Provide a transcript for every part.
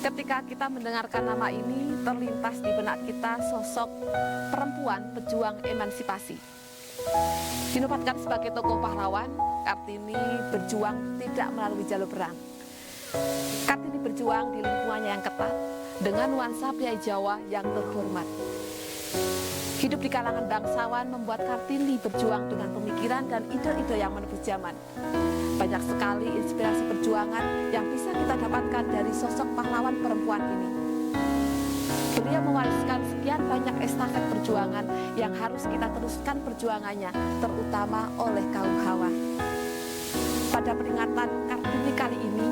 Ketika kita mendengarkan nama ini, terlintas di benak kita sosok perempuan pejuang emansipasi. Dinobatkan sebagai tokoh pahlawan, Kartini berjuang tidak melalui jalur perang. Kartini berjuang di lingkungannya yang ketat, dengan nuansa priai Jawa yang terhormat. Hidup di kalangan bangsawan membuat Kartini berjuang dengan pemikiran dan ide-ide yang menebus zaman. Banyak sekali inspirasi perjuangan yang bisa kita dapatkan dari sosok pahlawan perempuan ini. Beliau mewariskan sekian banyak estafet perjuangan yang harus kita teruskan perjuangannya, terutama oleh kaum hawa. Pada peringatan Kartini kali ini,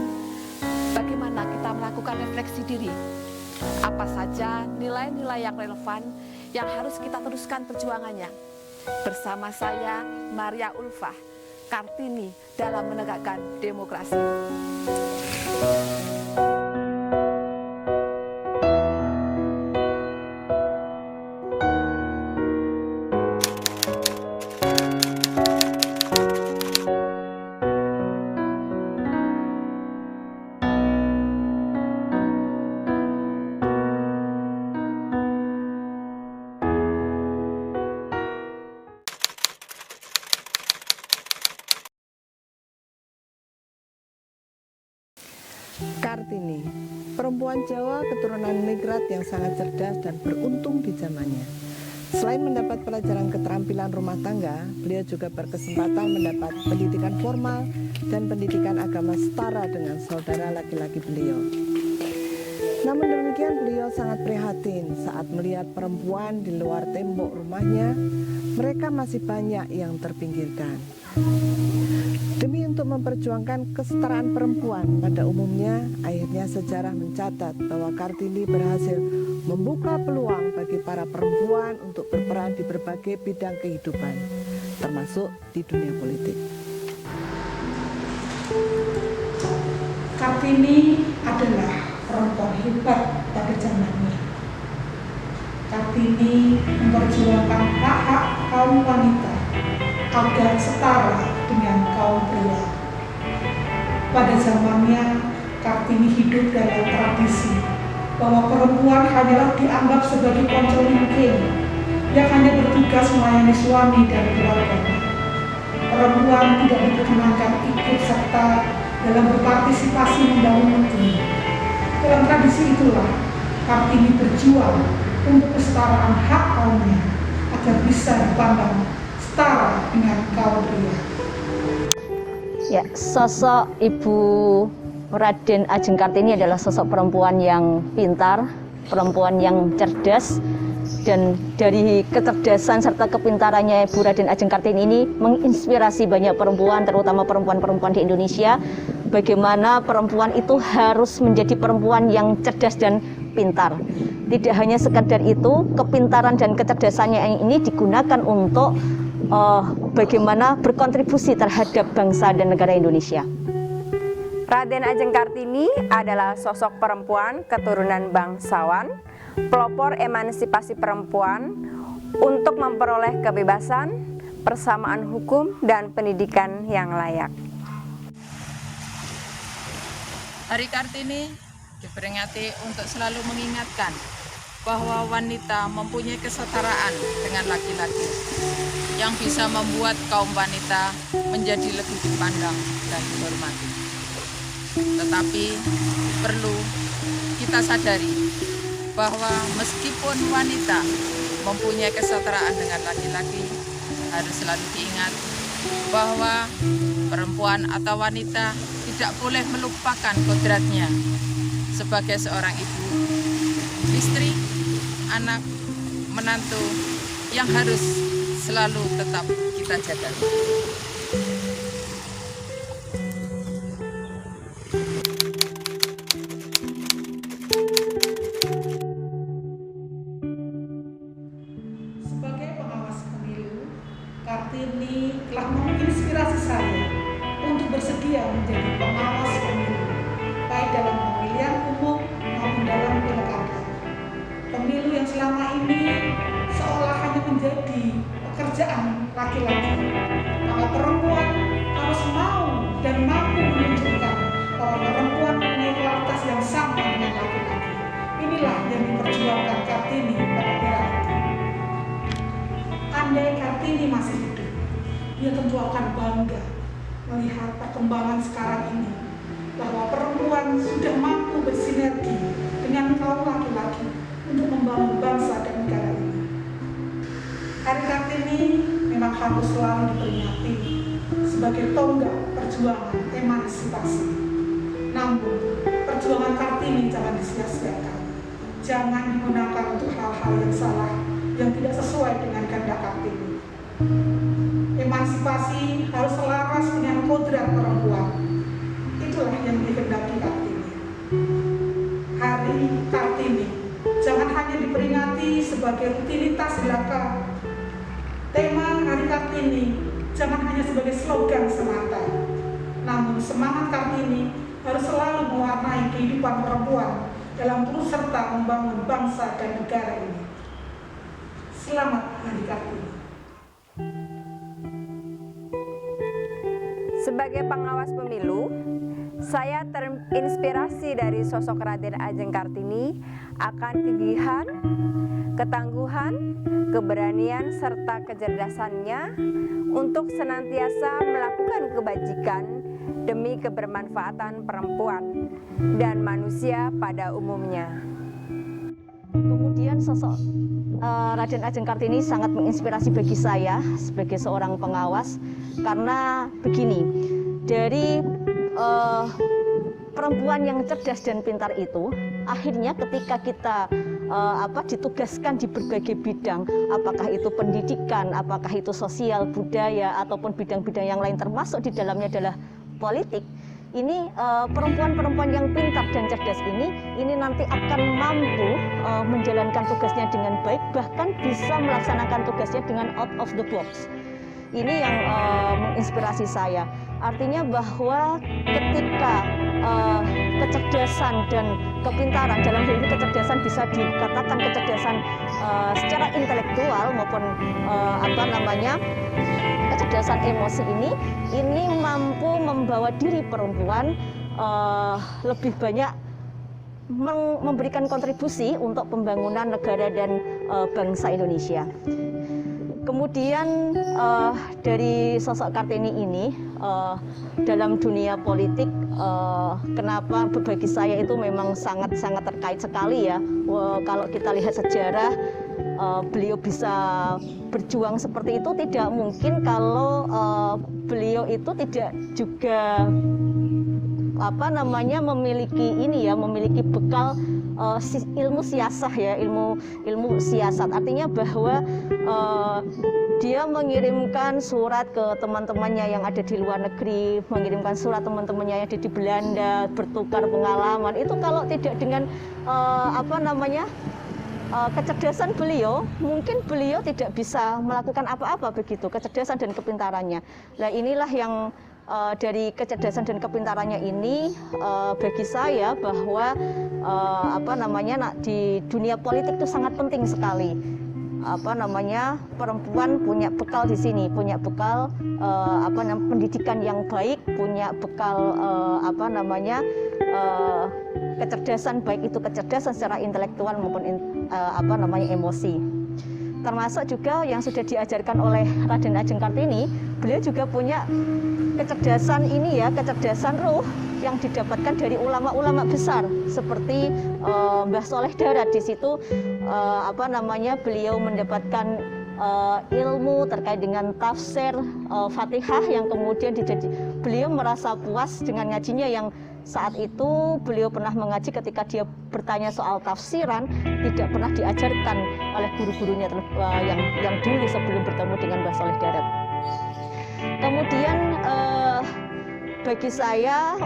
bagaimana kita melakukan refleksi diri? Apa saja nilai-nilai yang relevan yang harus kita teruskan perjuangannya? Bersama saya, Maria Ulfah, Kartini dalam menegakkan demokrasi. Kartini, perempuan Jawa keturunan ningrat yang sangat cerdas dan beruntung di zamannya. Selain mendapat pelajaran keterampilan rumah tangga, beliau juga berkesempatan mendapat pendidikan formal dan pendidikan agama setara dengan saudara laki-laki beliau. Namun demikian, beliau sangat prihatin saat melihat perempuan di luar tembok rumahnya, mereka masih banyak yang terpinggirkan. Demi untuk memperjuangkan kesetaraan perempuan pada umumnya, akhirnya sejarah mencatat bahwa Kartini berhasil membuka peluang bagi para perempuan untuk berperan di berbagai bidang kehidupan, termasuk di dunia politik. Kartini adalah perempuan hebat pada zamannya. Kartini memperjuangkan hak-hak kaum wanita agar setara dengan kaum pria. Pada zamannya, Kartini hidup dalam tradisi bahwa perempuan hanyalah dianggap sebagai koncolingking yang hanya bertugas melayani suami dan keluarga. Perempuan tidak diperkenankan ikut serta dalam berpartisipasi membangun negeri. Dalam tradisi itulah, Kartini berjuang untuk kesetaraan hak kaumnya agar bisa dipandang setara dengan kaum pria. Ya, sosok Ibu Raden Ajeng Kartini adalah sosok perempuan yang pintar, perempuan yang cerdas, dan dari kecerdasan serta kepintarannya Ibu Raden Ajeng Kartini ini menginspirasi banyak perempuan, terutama perempuan-perempuan di Indonesia, bagaimana perempuan itu harus menjadi perempuan yang cerdas dan pintar. Tidak hanya sekadar itu, kepintaran dan kecerdasannya ini digunakan untuk bagaimana berkontribusi terhadap bangsa dan negara Indonesia. Raden Ajeng Kartini adalah sosok perempuan keturunan bangsawan, pelopor emansipasi perempuan untuk memperoleh kebebasan, persamaan hukum, dan pendidikan yang layak. Hari Kartini diperingati untuk selalu mengingatkan bahwa wanita mempunyai kesetaraan dengan laki-laki yang bisa membuat kaum wanita menjadi lebih dipandang dan dihormati. Tetapi perlu kita sadari bahwa meskipun wanita mempunyai kesetaraan dengan laki-laki, harus selalu diingat bahwa perempuan atau wanita tidak boleh melupakan kodratnya sebagai seorang ibu, istri, anak, menantu yang harus selalu tetap kita jaga. Sebagai pengawas pemilu, Kartini telah menginspirasi saya untuk bersedia menjadi pengawas pemilu, baik dalam pemilihan umum maupun dalam pilkada. Pemilu yang selama ini seolah hanya menjadi pekerjaan laki-laki. Maka perempuan harus mau dan mampu menunjukkan bahwa perempuan mempunyai kualitas yang sama dengan laki-laki. tentu akan bangga melihat perkembangan sekarang ini, bahwa perempuan sudah mampu bersinergi dengan kaum laki-laki untuk membangun bangsa dan negara ini. Hari Kartini memang harus selalu diperingati sebagai tonggak perjuangan emansipasi. Namun, perjuangan Kartini jangan disia-siakan. Jangan digunakan untuk hal-hal yang salah, yang tidak sesuai dengan kehendak Kartini. Emansipasi harus selaras dengan kodrat perempuan. Itulah yang dikehendaki Kartini. Hari Kartini jangan hanya diperingati sebagai rutinitas belaka. Tema Hari Kartini jangan hanya sebagai slogan semata. Namun semangat Kartini harus selalu mewarnai kehidupan perempuan dalam turut serta membangun bangsa dan negara ini. Selamat Hari Kartini. Sebagai pengawas pemilu, saya terinspirasi dari sosok Raden Ajeng Kartini akan kegigihan, ketangguhan, keberanian, serta kecerdasannya untuk senantiasa melakukan kebajikan demi kebermanfaatan perempuan dan manusia pada umumnya. Kemudian sosok Raden Ajeng Kartini sangat menginspirasi bagi saya sebagai seorang pengawas, karena begini, dari perempuan yang cerdas dan pintar itu, akhirnya ketika kita ditugaskan di berbagai bidang, apakah itu pendidikan, apakah itu sosial, budaya, ataupun bidang-bidang yang lain, termasuk di dalamnya adalah politik, ini perempuan-perempuan yang pintar dan cerdas ini nanti akan mampu menjalankan tugasnya dengan baik, bahkan bisa melaksanakan tugasnya dengan out of the box. Ini yang menginspirasi saya. Artinya bahwa ketika kecerdasan dan kepintaran, dalam hal ini kecerdasan bisa dikatakan kecerdasan secara intelektual maupun kecerdasan emosi ini mampu membawa diri perempuan lebih banyak memberikan kontribusi untuk pembangunan negara dan bangsa Indonesia. Kemudian dari sosok Kartini ini dalam dunia politik, kenapa bagi saya itu memang sangat-sangat terkait sekali ya. Kalau kita lihat sejarah, beliau bisa berjuang seperti itu tidak mungkin kalau beliau itu tidak juga memiliki bekal ilmu siasah ya, ilmu siasat. Artinya bahwa dia mengirimkan surat ke teman-temannya yang ada di luar negeri, mengirimkan surat teman-temannya yang ada di Belanda, bertukar pengalaman. Itu kalau tidak dengan kecerdasan beliau, mungkin beliau tidak bisa melakukan apa-apa begitu, kecerdasan dan kepintarannya. Nah, inilah yang dari kecerdasan dan kepintarannya ini bagi saya bahwa di dunia politik itu sangat penting sekali. Perempuan punya bekal di sini, punya bekal pendidikan yang baik, punya bekal kecerdasan, baik itu kecerdasan secara intelektual maupun emosi. Termasuk juga yang sudah diajarkan oleh Raden Ajeng Kartini, beliau juga punya kecerdasan kecerdasan ruh yang didapatkan dari ulama-ulama besar seperti Mbah Soleh Darat. Di situ beliau mendapatkan ilmu terkait dengan tafsir Fatihah yang kemudian beliau merasa puas dengan ngajinya, yang saat itu beliau pernah mengaji ketika dia bertanya soal tafsiran tidak pernah diajarkan oleh guru-gurunya yang dulu sebelum bertemu dengan Mbah Soleh Darat. Kemudian bagi saya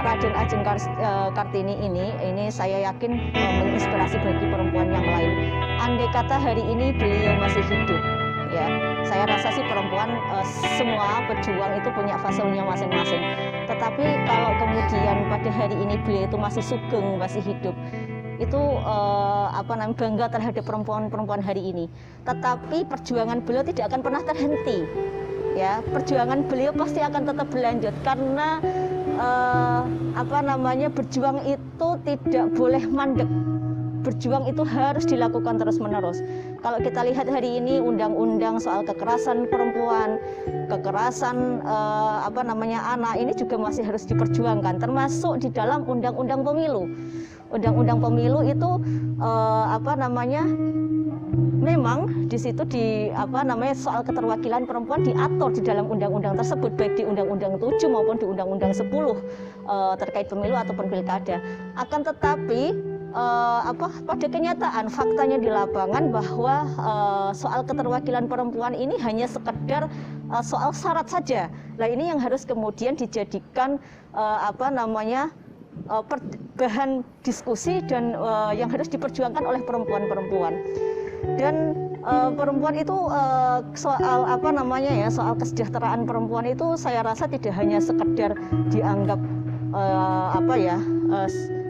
Raden Ajeng Kartini ini saya yakin menginspirasi bagi perempuan yang lain. Andai kata hari ini beliau masih hidup, ya saya rasa sih perempuan semua pejuang itu punya fasenya masing-masing. Tetapi kalau kemudian pada hari ini beliau itu masih sugeng, masih hidup, itu bangga terhadap perempuan-perempuan hari ini. Tetapi perjuangan beliau tidak akan pernah terhenti. Ya, perjuangan beliau pasti akan tetap berlanjut karena berjuang itu tidak boleh mandek. Berjuang itu harus dilakukan terus-menerus. Kalau kita lihat hari ini undang-undang soal kekerasan perempuan, kekerasan anak ini juga masih harus diperjuangkan, termasuk di dalam undang-undang pemilu. Undang-undang pemilu itu memang di situ soal keterwakilan perempuan diatur di dalam undang-undang tersebut, baik di Undang-Undang 7 maupun di Undang-Undang 10 terkait pemilu ataupun pilkada. Akan tetapi pada kenyataan faktanya di lapangan bahwa soal keterwakilan perempuan ini hanya sekedar soal syarat saja. Nah, ini yang harus kemudian dijadikan bahan diskusi dan yang harus diperjuangkan oleh perempuan-perempuan. Dan perempuan itu soal soal kesejahteraan perempuan itu saya rasa tidak hanya sekedar dianggap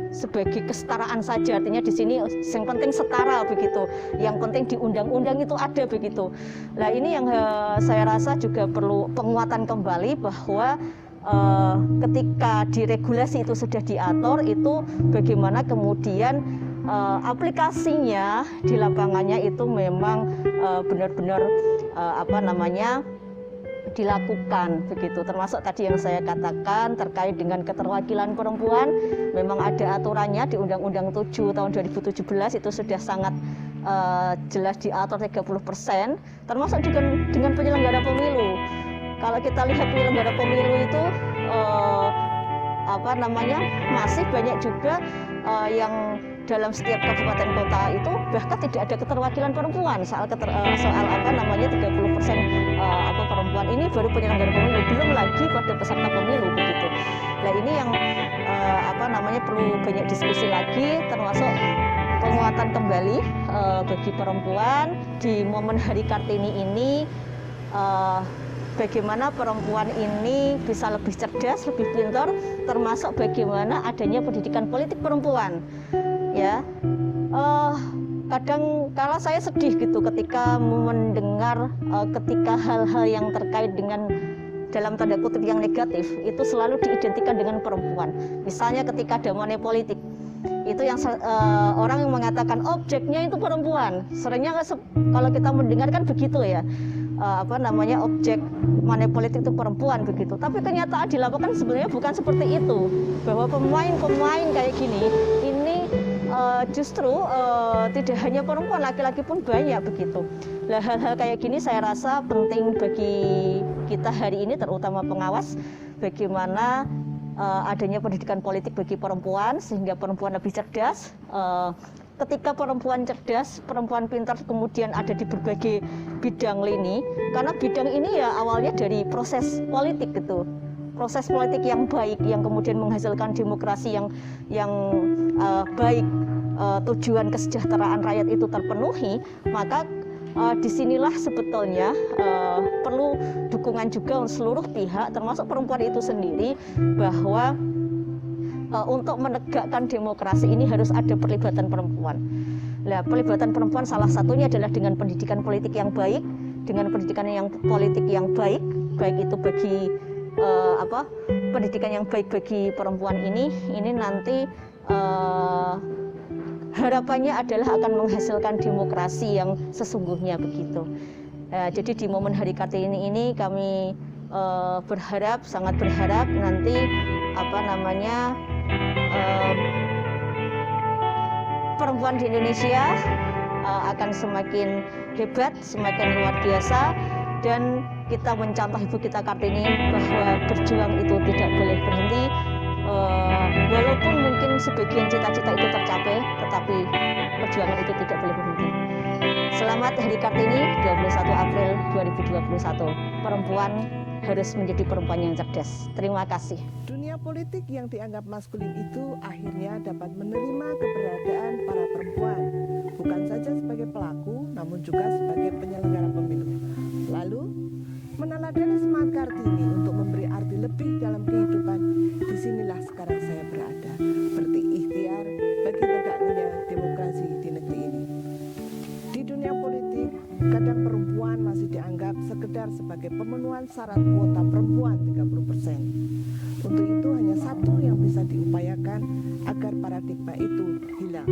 sebagai kesetaraan saja, artinya di sini yang penting setara begitu, yang penting di undang-undang itu ada begitu. Nah, ini yang saya rasa juga perlu penguatan kembali bahwa ketika di regulasi itu sudah diatur, itu bagaimana kemudian aplikasinya di lapangannya itu memang benar-benar dilakukan begitu. Termasuk tadi yang saya katakan terkait dengan keterwakilan perempuan, memang ada aturannya di Undang-Undang 7 tahun 2017 itu sudah sangat jelas diatur 30%, termasuk dengan penyelenggara pemilu. Kalau kita lihat penyelenggara pemilu itu masih banyak juga yang dalam setiap kabupaten kota itu bahkan tidak ada keterwakilan perempuan soal 30% perempuan. Ini baru penyelenggara pemilu, belum lagi pada peserta pemilu begitu. Nah, ini yang perlu banyak diskusi lagi, termasuk penguatan kembali bagi perempuan di momen Hari Kartini ini. Bagaimana perempuan ini bisa lebih cerdas, lebih pintar, termasuk bagaimana adanya pendidikan politik perempuan. Ya, kadang kala saya sedih gitu ketika mendengar ketika hal-hal yang terkait dengan dalam tanda kutip yang negatif itu selalu diidentikan dengan perempuan. Misalnya ketika ada money politik, itu yang orang yang mengatakan objeknya itu perempuan. Seringnya kalau kita mendengarkan begitu ya. Objek money politik itu perempuan begitu. Tapi kenyataan di lapangan sebenarnya bukan seperti itu. Bahwa pemain-pemain kayak gini ini justru tidak hanya perempuan, laki-laki pun banyak begitu. Nah, hal-hal kayak gini saya rasa penting bagi kita hari ini, terutama pengawas, bagaimana adanya pendidikan politik bagi perempuan sehingga perempuan lebih cerdas. Ketika perempuan cerdas, perempuan pintar kemudian ada di berbagai bidang lini, karena bidang ini ya awalnya dari proses politik gitu, proses politik yang baik yang kemudian menghasilkan demokrasi yang baik, tujuan kesejahteraan rakyat itu terpenuhi, maka disinilah sebetulnya perlu dukungan juga seluruh pihak, termasuk perempuan itu sendiri, bahwa untuk menegakkan demokrasi ini harus ada perlibatan perempuan. Nah, perlibatan perempuan salah satunya adalah dengan pendidikan politik yang baik, dengan pendidikan yang politik yang baik itu bagi pendidikan yang baik bagi perempuan ini nanti harapannya adalah akan menghasilkan demokrasi yang sesungguhnya begitu. Jadi di momen Hari Kartini ini kami sangat berharap nanti perempuan di Indonesia akan semakin hebat, semakin luar biasa, dan kita mencontoh Ibu kita Kartini bahwa berjuang itu tidak boleh berhenti. Walaupun mungkin sebagian cita-cita itu tercapai, tetapi perjuangan itu tidak boleh berhenti. Selamat Hari Kartini 21 April 2021. Perempuan harus menjadi perempuan yang cerdas. Terima kasih. Dunia politik yang dianggap maskulin itu akhirnya dapat menerima keberadaan para perempuan, bukan saja sebagai pelaku, namun juga sebagai penyelenggara pemilu. Lalu, meneladani semangat Kartini untuk memberi arti lebih dalam kehidupan, disinilah sekarang saya berada, berikhtiar bagi tegaknya demokrasi di negeri ini. Di dunia politik, kadang perempuan masih dianggap sekedar sebagai pemenuhan syarat kuota perempuan 30%. Untuk itu hanya satu yang bisa diupayakan, diupayakan agar paradigma itu hilang.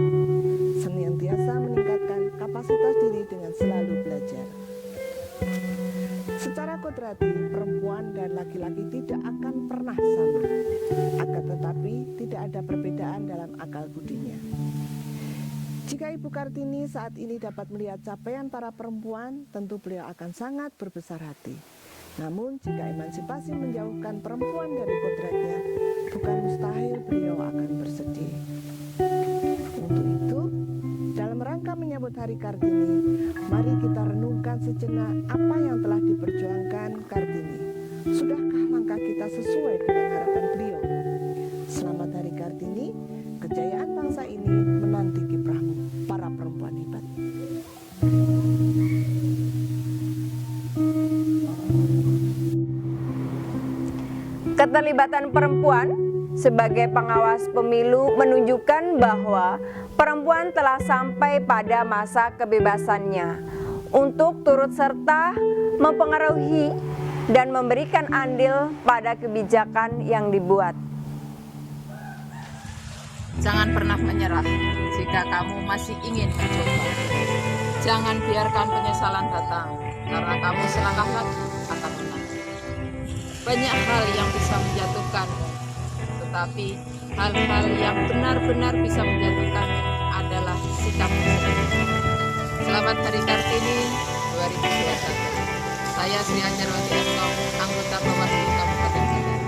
Senantiasa meningkatkan kapasitas diri dengan selalu belajar. Secara kodrati, perempuan dan laki-laki tidak akan pernah sama, akan tetapi tidak ada perbedaan dalam akal budinya. Jika Ibu Kartini saat ini dapat melihat capaian para perempuan, tentu beliau akan sangat berbesar hati. Namun jika emansipasi menjauhkan perempuan dari kodratnya, bukan mustahil beliau akan bersedih. Untuk itu, dalam rangka menyambut Hari Kartini, mari kita renungkan sejenak apa yang telah diperjuangkan Kartini. Sudahkah langkah kita sesuai dengan harapan beliau? Selamat Hari Kartini, kejayaan bangsa ini menanti kiprahmu, para perempuan hebat. Keterlibatan perempuan sebagai pengawas pemilu menunjukkan bahwa perempuan telah sampai pada masa kebebasannya untuk turut serta mempengaruhi dan memberikan andil pada kebijakan yang dibuat. Jangan pernah menyerah jika kamu masih ingin mencoba. Jangan biarkan penyesalan datang, karena kamu selangkah lagi akan menang. Banyak hal yang bisa menjatuhkanmu, tetapi hal-hal yang benar-benar bisa menjatuhkanmu adalah sikapmu sendiri. Selamat Hari Kartini 2021. Saya Sri Anjarwati Eko, anggota Bawaslu Kabupaten Sumber.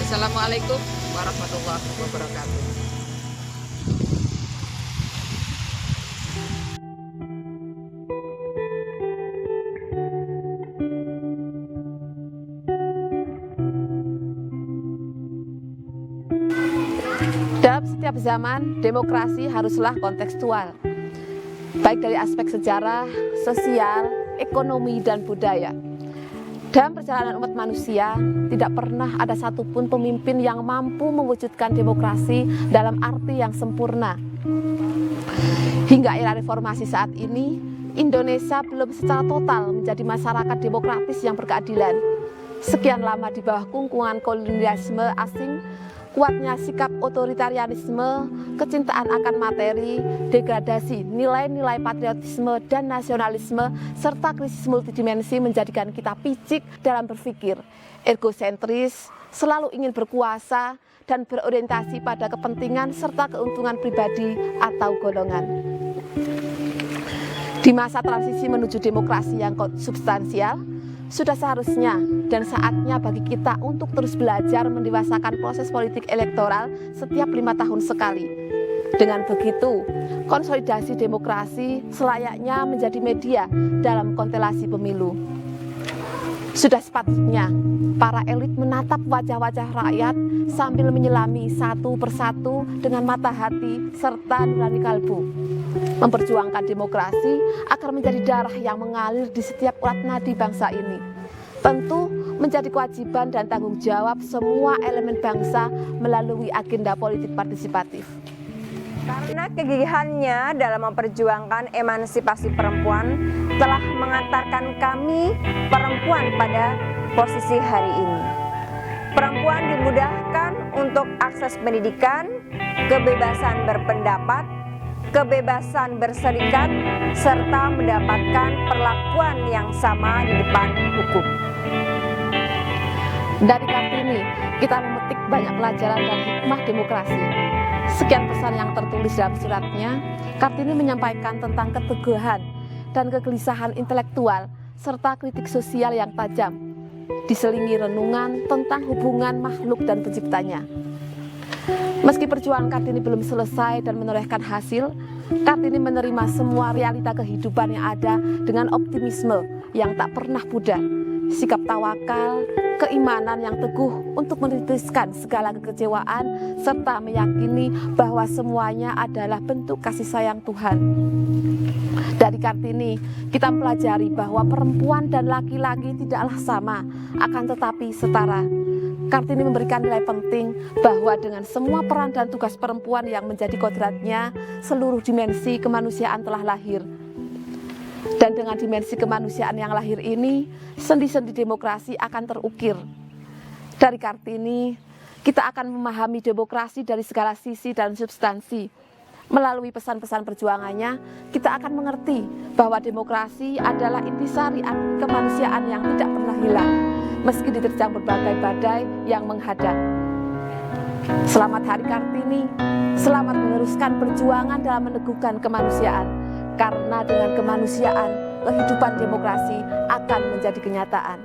Assalamualaikum warahmatullahi wabarakatuh. Dalam setiap zaman, demokrasi haruslah kontekstual, baik dari aspek sejarah, sosial, ekonomi, dan budaya. Dalam perjalanan umat manusia, tidak pernah ada satupun pemimpin yang mampu mewujudkan demokrasi dalam arti yang sempurna. Hingga era reformasi saat ini, Indonesia belum secara total menjadi masyarakat demokratis yang berkeadilan. Sekian lama di bawah kungkungan kolonialisme asing, kuatnya sikap otoritarianisme, kecintaan akan materi, degradasi nilai-nilai patriotisme dan nasionalisme, serta krisis multidimensi menjadikan kita picik dalam berpikir, egosentris, selalu ingin berkuasa, dan berorientasi pada kepentingan serta keuntungan pribadi atau golongan. Di masa transisi menuju demokrasi yang substansial, sudah seharusnya dan saatnya bagi kita untuk terus belajar mendewasakan proses politik elektoral setiap 5 tahun sekali. Dengan begitu, konsolidasi demokrasi selayaknya menjadi media dalam konstelasi pemilu. Sudah sepatutnya para elit menatap wajah-wajah rakyat sambil menyelami satu persatu dengan mata hati serta nurani kalbu. Memperjuangkan demokrasi agar menjadi darah yang mengalir di setiap urat nadi bangsa ini. Tentu menjadi kewajiban dan tanggung jawab semua elemen bangsa melalui agenda politik partisipatif. Karena kegigihannya dalam memperjuangkan emansipasi perempuan telah mengantarkan kami perempuan pada posisi hari ini. Perempuan dimudahkan untuk akses pendidikan, kebebasan berpendapat, kebebasan berserikat, serta mendapatkan perlakuan yang sama di depan hukum. Dari Kartini, kita memetik banyak pelajaran dan hikmah demokrasi. Sekian pesan yang tertulis dalam suratnya. Kartini menyampaikan tentang keteguhan dan kegelisahan intelektual serta kritik sosial yang tajam, diselingi renungan tentang hubungan makhluk dan penciptanya. Meski perjuangan Kartini belum selesai dan menorehkan hasil, Kartini menerima semua realita kehidupan yang ada dengan optimisme yang tak pernah pudar, sikap tawakal, keimanan yang teguh untuk menitiskan segala kekecewaan, serta meyakini bahwa semuanya adalah bentuk kasih sayang Tuhan. Dari Kartini, kita mempelajari bahwa perempuan dan laki-laki tidaklah sama, akan tetapi setara. Kartini memberikan nilai penting bahwa dengan semua peran dan tugas perempuan yang menjadi kodratnya, seluruh dimensi kemanusiaan telah lahir. Dan dengan dimensi kemanusiaan yang lahir ini, sendi-sendi demokrasi akan terukir. Dari Kartini, kita akan memahami demokrasi dari segala sisi dan substansi. Melalui pesan-pesan perjuangannya, kita akan mengerti bahwa demokrasi adalah intisari kemanusiaan yang tidak pernah hilang, meski diterjang berbagai badai yang menghadang. Selamat Hari Kartini, selamat meneruskan perjuangan dalam meneguhkan kemanusiaan, karena dengan kemanusiaan, kehidupan demokrasi akan menjadi kenyataan.